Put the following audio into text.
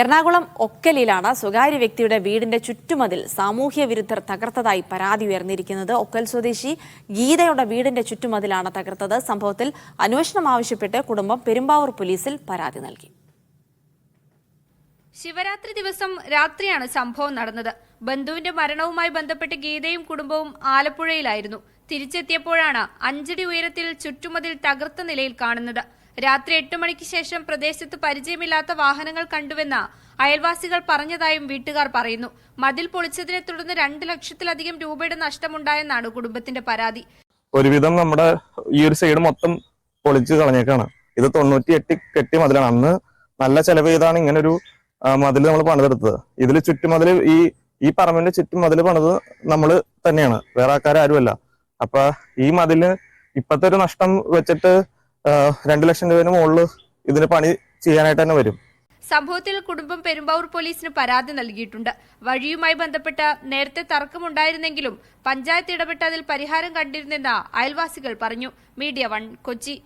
എറണാകുളം ഒക്കലിലാണ് സ്വകാര്യ വ്യക്തിയുടെ വീടിന്റെ ചുറ്റുമതിൽ സാമൂഹ്യ വിരുദ്ധർ തകർത്തതായി പരാതി ഉയർന്നിരിക്കുന്നത്. ഒക്കൽ സ്വദേശി ഗീതയുടെ വീടിന്റെ ചുറ്റുമതിലാണ് തകർത്തത്. സംഭവത്തിൽ അന്വേഷണം ആവശ്യപ്പെട്ട് കുടുംബം പെരുമ്പാവൂർ പോലീസിൽ പരാതി നൽകി. ശിവരാത്രി ദിവസം രാത്രിയാണ് സംഭവം നടന്നത്. ബന്ധുവിന്റെ മരണവുമായി ബന്ധപ്പെട്ട് ഗീതയും കുടുംബവും ആലപ്പുഴയിലായിരുന്നു. തിരിച്ചെത്തിയപ്പോഴാണ് 5 അടി ഉയരത്തിൽ ചുറ്റുമതിൽ തകർത്ത നിലയിൽ കാണുന്നത്. രാത്രി 8 മണിക്ക് ശേഷം പ്രദേശത്ത് പരിചയമില്ലാത്ത വാഹനങ്ങൾ കണ്ടുവെന്ന് അയൽവാസികൾ പറഞ്ഞതായും വീട്ടുകാർ പറയുന്നു. മതിൽ പൊളിച്ചതിനെ തുടർന്ന് 2 ലക്ഷത്തിലധികം രൂപയുടെ നഷ്ടമുണ്ടായെന്നാണ് കുടുംബത്തിന്റെ പരാതി. ഒരുവിധം നമ്മുടെ ഈ ഒരു സൈഡ് മൊത്തം പൊളിച്ച് കളഞ്ഞേക്കാണ്. ഇത് 98 കെട്ടി മതിലാണ്. അന്ന് നല്ല ചെലവ് ചെയ്താണ് ഇങ്ങനൊരു മതിൽ നമ്മൾ പണിതെടുത്തത്. ഇതിൽ ചുറ്റുമതിൽ ഈ പറമ്പിന്റെ ചുറ്റുമതിൽ പണിത് നമ്മൾ തന്നെയാണ്, വേറെ ആൾക്കാരുമല്ല. അപ്പൊ ഈ മതില് ഇപ്പത്തെ ഒരു നഷ്ടം വെച്ചിട്ട് 2 ലക്ഷം രൂപയുടെ മുകളിൽ ഇതിന് പണി ചെയ്യാനായിട്ട് തന്നെ വരും. സംഭവത്തിൽ കുടുംബം പെരുമ്പാവൂർ പോലീസിന് പരാതി നൽകിയിട്ടുണ്ട്. വഴിയുമായി ബന്ധപ്പെട്ട് നേരത്തെ തർക്കമുണ്ടായിരുന്നെങ്കിലും പഞ്ചായത്ത് ഇടപെട്ട് അതിൽ പരിഹാരം കണ്ടിരുന്നെന്ന് അയൽവാസികൾ പറഞ്ഞു. മീഡിയ 1 കൊച്ചി.